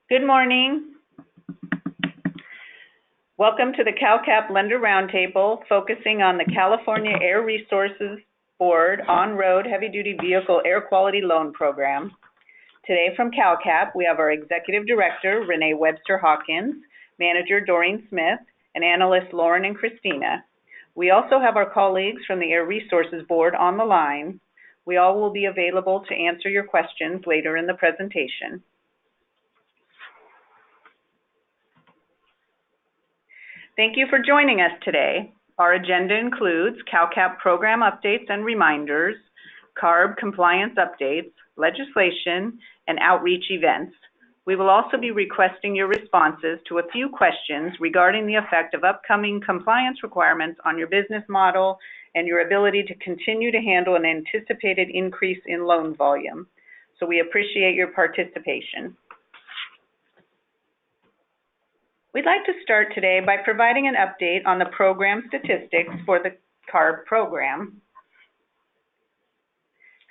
Good morning. Welcome to the CalCAP Lender Roundtable, focusing on the California Air Resources Board On-Road Heavy-Duty Vehicle Air Quality Loan Program. Today from CalCAP, we have our Executive Director, Renee Webster-Hawkins, Manager Doreen Smith, and Analysts Lauren and Christina. We also have our colleagues from the Air Resources Board on the line. We all will be available to answer your questions later in the presentation. Thank you for joining us today. Our agenda includes CalCAP program updates and reminders, CARB compliance updates, legislation, and outreach events. We will also be requesting your responses to a few questions regarding the effect of upcoming compliance requirements on your business model and your ability to continue to handle an anticipated increase in loan volume. So we appreciate your participation. We'd like to start today by providing an update on the program statistics for the CARB program.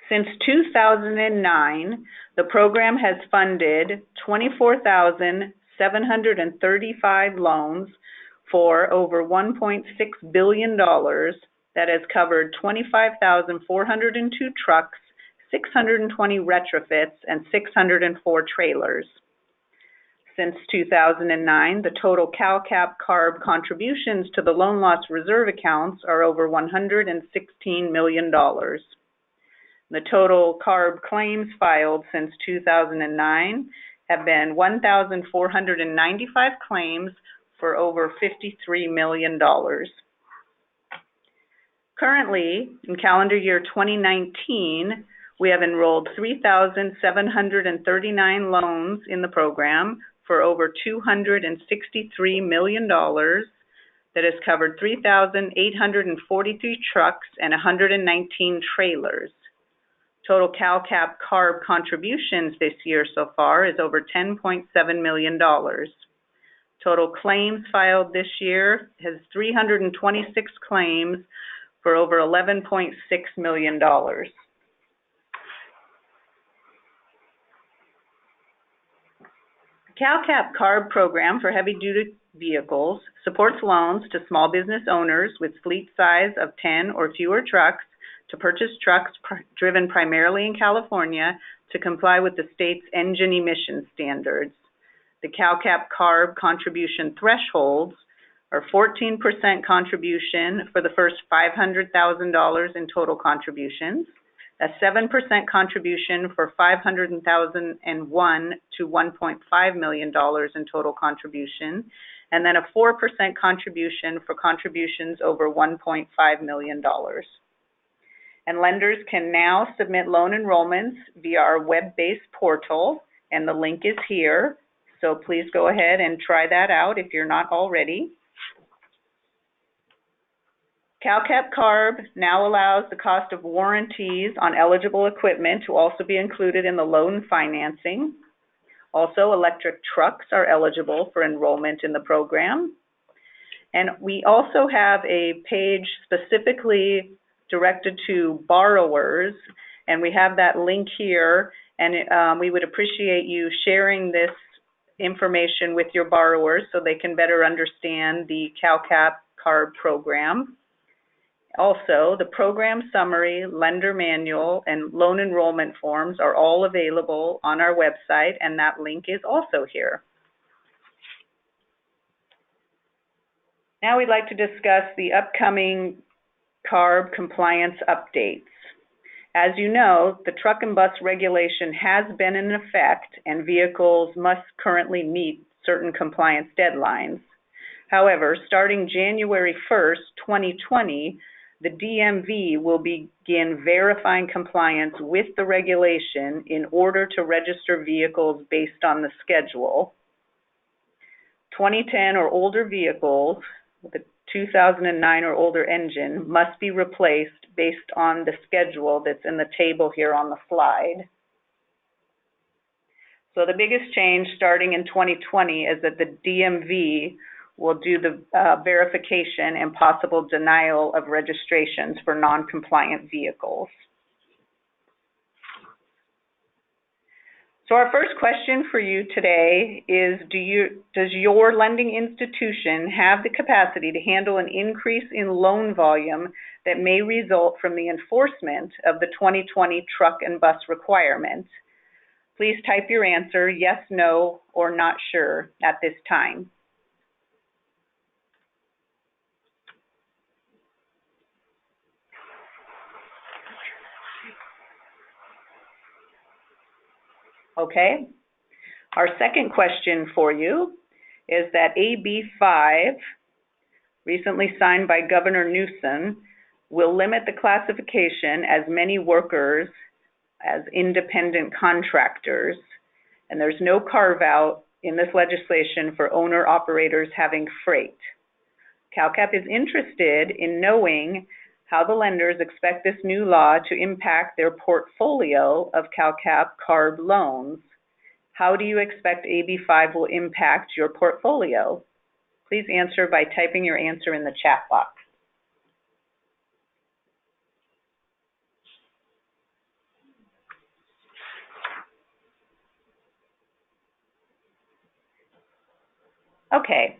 Since 2009, the program has funded 24,735 loans for over $1.6 billion that has covered 25,402 trucks, 620 retrofits, and 604 trailers. Since 2009, the total CalCAP CARB contributions to the loan loss reserve accounts are over $116 million. The total CARB claims filed since 2009 have been 1,495 claims for over $53 million. Currently, in calendar year 2019, we have enrolled 3,739 loans in the program for over $263 million that has covered 3,843 trucks and 119 trailers. Total CalCAP CARB contributions this year so far is over $10.7 million. Total claims filed this year has 326 claims for over $11.6 million. CalCAP CARB program for heavy-duty vehicles supports loans to small business owners with fleet size of 10 or fewer trucks to purchase trucks driven primarily in California to comply with the state's engine emission standards. The CalCAP CARB contribution thresholds are 14% contribution for the first $500,000 in total contributions, a 7% contribution for $500,001 to $1.5 million in total contribution, and then a 4% contribution for contributions over $1.5 million. And lenders can now submit loan enrollments via our web-based portal, and the link is here, so please go ahead and try that out if you're not already. CalCAP CARB now allows the cost of warranties on eligible equipment to also be included in the loan financing. Also, electric trucks are eligible for enrollment in the program. And we also have a page specifically directed to borrowers, and we have that link here, and we would appreciate you sharing this information with your borrowers so they can better understand the CalCAP CARB program. Also, the program summary, lender manual, and loan enrollment forms are all available on our website, and that link is also here. Now we'd like to discuss the upcoming CARB compliance updates. As you know, the truck and bus regulation has been in effect, and vehicles must currently meet certain compliance deadlines. However, starting January 1st, 2020, the DMV will begin verifying compliance with the regulation in order to register vehicles based on the schedule. 2010 or older vehicles with a 2009 or older engine must be replaced based on the schedule that's in the table here on the slide. So the biggest change starting in 2020 is that the DMV will do the verification and possible denial of registrations for non-compliant vehicles. So our first question for you today is, does your lending institution have the capacity to handle an increase in loan volume that may result from the enforcement of the 2020 truck and bus requirement? Please type your answer, yes, no, or not sure at this time. Okay. Our second question for you is that AB 5, recently signed by Governor Newsom, will limit the classification as many workers as independent contractors, and there's no carve-out in this legislation for owner-operators having freight. CalCAP is interested in knowing how the lenders expect this new law to impact their portfolio of CalCAP CARB loans. How do you expect AB 5 will impact your portfolio? Please answer by typing your answer in the chat box. Okay.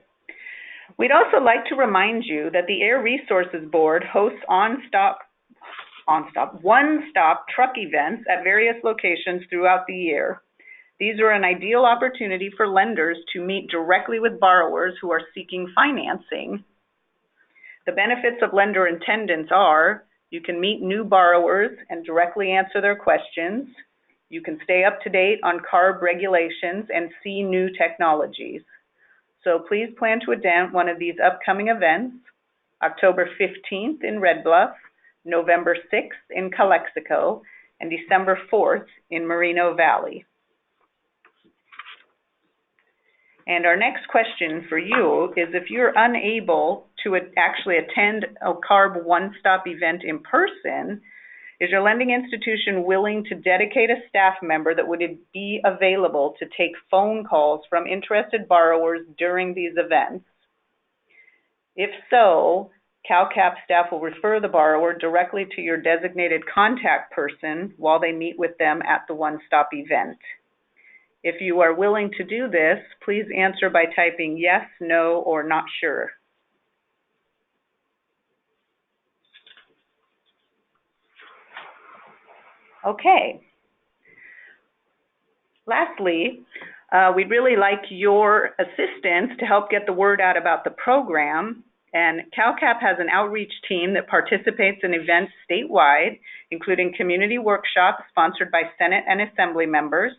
We'd also like to remind you that the Air Resources Board hosts one-stop truck events at various locations throughout the year. These are an ideal opportunity for lenders to meet directly with borrowers who are seeking financing. The benefits of lender attendance are, you can meet new borrowers and directly answer their questions. You can stay up to date on CARB regulations and see new technologies. So please plan to attend one of these upcoming events, October 15th in Red Bluff, November 6th in Calexico, and December 4th in Moreno Valley. And our next question for you is, if you're unable to actually attend a CARB one-stop event in person, is your lending institution willing to dedicate a staff member that would be available to take phone calls from interested borrowers during these events? If so, CalCAP staff will refer the borrower directly to your designated contact person while they meet with them at the one-stop event. If you are willing to do this, please answer by typing yes, no, or not sure. Okay. Lastly, we'd really like your assistance to help get the word out about the program. And CalCAP has an outreach team that participates in events statewide, including community workshops sponsored by Senate and Assembly members,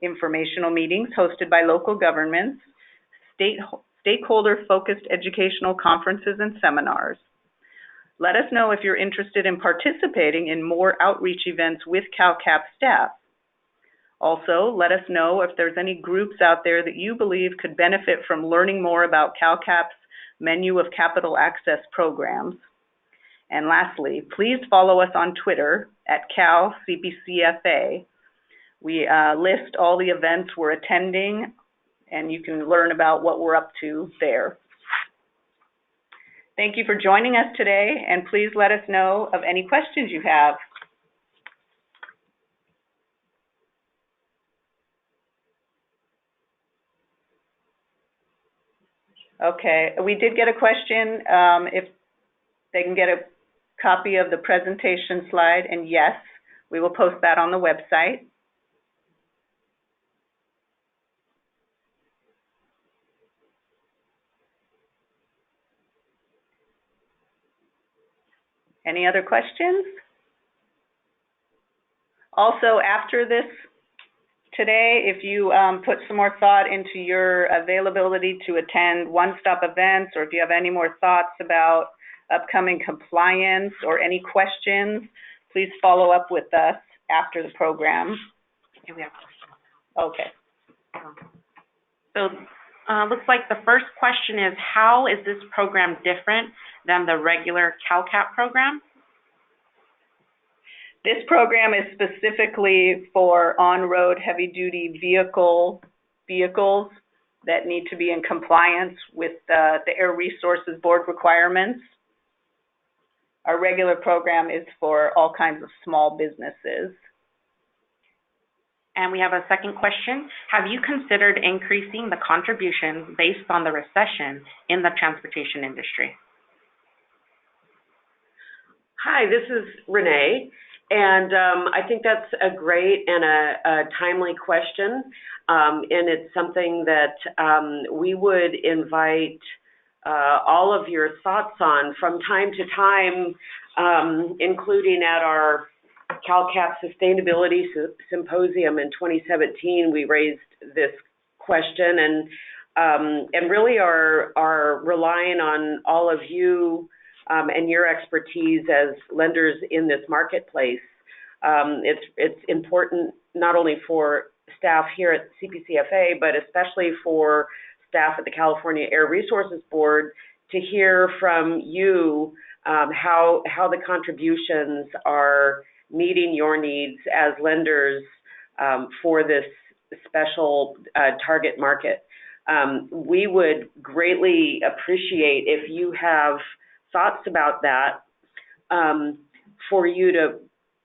informational meetings hosted by local governments, stakeholder-focused educational conferences and seminars. Let us know if you're interested in participating in more outreach events with CalCAP staff. Also, let us know if there's any groups out there that you believe could benefit from learning more about CalCAP's menu of capital access programs. And lastly, please follow us on Twitter at CalCPCFA. We list all the events we're attending, and you can learn about what we're up to there. Thank you for joining us today, and please let us know of any questions you have. Okay, we did get a question if they can get a copy of the presentation slide, and yes, we will post that on the website. Any other questions? Also, after this today, if you put some more thought into your availability to attend one-stop events, or if you have any more thoughts about upcoming compliance or any questions, please follow up with us after the program. Okay, we have questions. Okay. So looks like the first question is, how is this program different than the regular CalCAP program? This program is specifically for on-road heavy-duty vehicles that need to be in compliance with the Air Resources Board requirements. Our regular program is for all kinds of small businesses. And we have a second question. Have you considered increasing the contributions based on the recession in the transportation industry? Hi, this is Renee, and I think that's a great and a timely question, and it's something that we would invite all of your thoughts on from time to time, including at our CalCAP Sustainability Symposium in 2017. We raised this question and really are relying on all of you and your expertise as lenders in this marketplace. It's important not only for staff here at CPCFA, but especially for staff at the California Air Resources Board to hear from you how the contributions are meeting your needs as lenders for this special target market. We would greatly appreciate if you have thoughts about that, for you to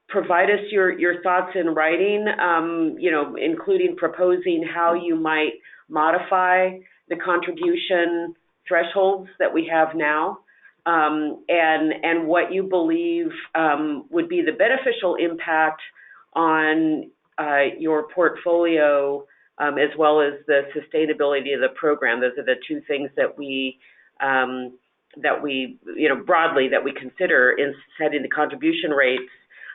provide us your thoughts in writing, including proposing how you might modify the contribution thresholds that we have now, and what you believe would be the beneficial impact on your portfolio, as well as the sustainability of the program. Those are the two things that we broadly that we consider in setting the contribution rates.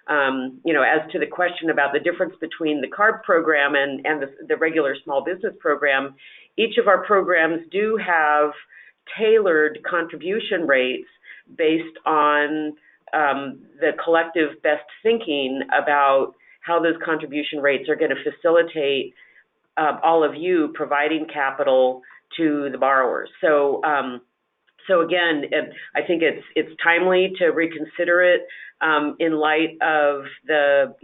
As to the question about the difference between the CARB program and the regular small business program, each of our programs do have tailored contribution rates based on the collective best thinking about how those contribution rates are going to facilitate all of you providing capital to the borrowers. So again, I think it's timely to reconsider it in light of the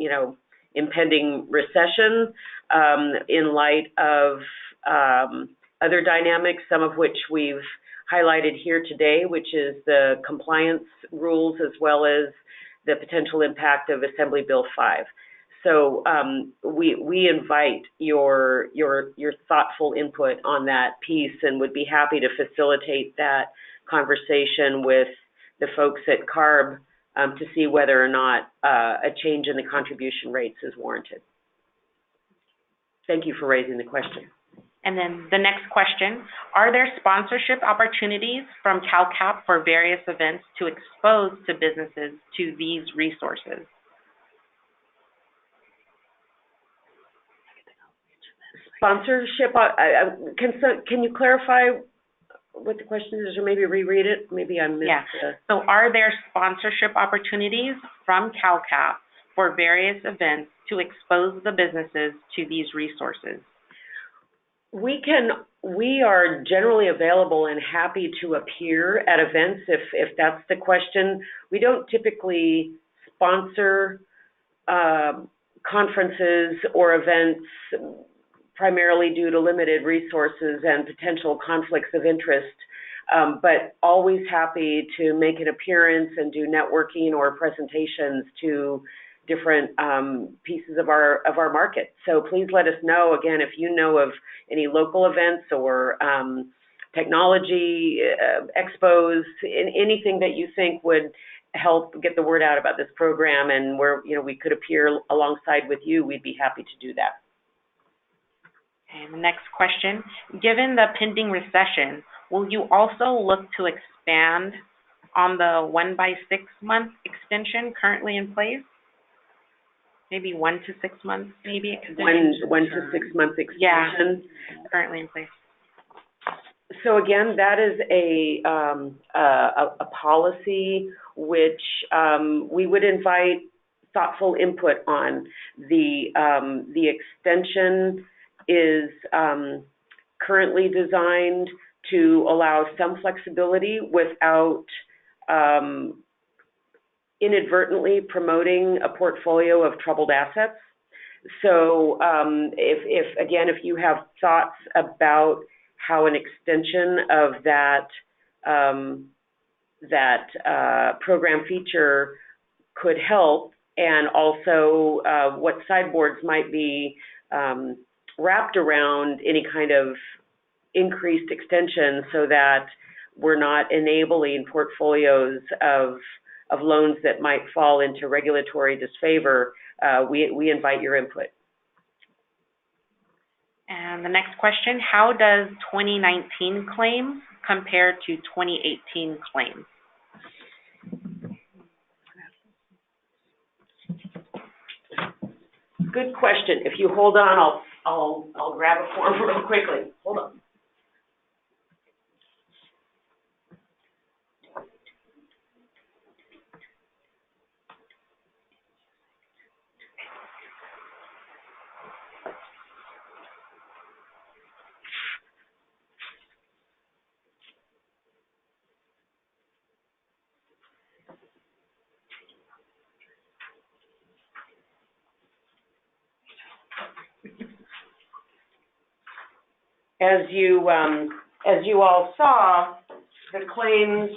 impending recession, in light of other dynamics, some of which we've highlighted here today, which is the compliance rules as well as the potential impact of Assembly Bill 5. So we invite your thoughtful input on that piece and would be happy to facilitate that conversation with the folks at CARB to see whether or not a change in the contribution rates is warranted. Thank you for raising the question. And then the next question, are there sponsorship opportunities from CalCAP for various events to expose to businesses to these resources? Sponsorship, can you clarify what the question is, or maybe reread it? Maybe I missed it. So are there sponsorship opportunities from CalCAP for various events to expose the businesses to these resources? We are generally available and happy to appear at events if that's the question. We don't typically sponsor conferences or events primarily due to limited resources and potential conflicts of interest, but always happy to make an appearance and do networking or presentations to different pieces of our market. So please let us know, again, if you know of any local events or technology expos, anything that you think would help get the word out about this program and where we could appear alongside with you, we'd be happy to do that. And the next question, given the pending recession, will you also look to expand on the 1 by 6 month extension currently in place? Maybe 1 to 6 months, maybe? 1 to 6 month extension? Yeah, currently in place. So again, that is a policy which we would invite thoughtful input on. The extension is currently designed to allow some flexibility without inadvertently promoting a portfolio of troubled assets. So if you have thoughts about how an extension of that program feature could help, and also what sideboards might be wrapped around any kind of increased extension so that we're not enabling portfolios of loans that might fall into regulatory disfavor. We invite your input. And the next question, how does 2019 claims compare to 2018 claims? Good question. If you hold on, I'll grab a form real quickly. Hold on. As you all saw, the claims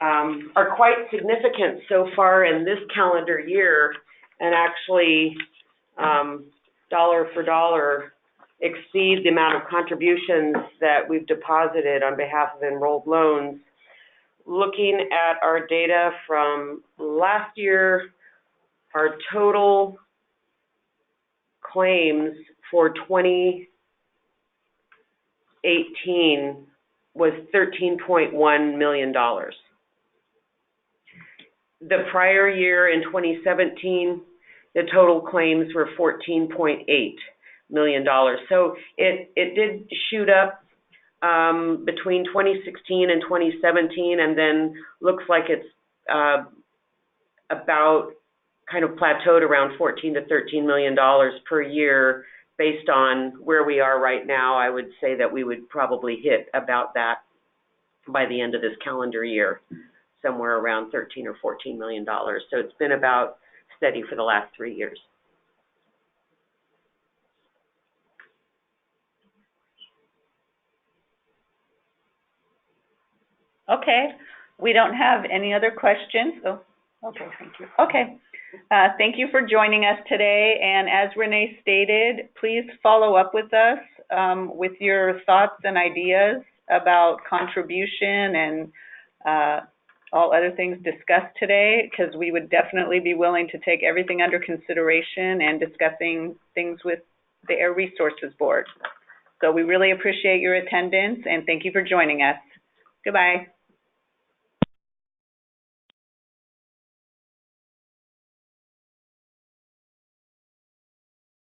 are quite significant so far in this calendar year, and actually dollar for dollar exceed the amount of contributions that we've deposited on behalf of enrolled loans. Looking at our data from last year, our total claims for 2018 was $13.1 million. The prior year in 2017, the total claims were $14.8 million. So it did shoot up between 2016 and 2017, and then looks like it's about kind of plateaued around $14 to $13 million per year. Based on where we are right now, I would say that we would probably hit about that by the end of this calendar year, somewhere around $13 or $14 million. So it's been about steady for the last 3 years. Okay, we don't have any other questions. Oh, okay, thank you. Okay. Thank you for joining us today, and as Renee stated, please follow up with us with your thoughts and ideas about contribution and all other things discussed today, because we would definitely be willing to take everything under consideration and discussing things with the Air Resources Board. So we really appreciate your attendance, and thank you for joining us. Goodbye.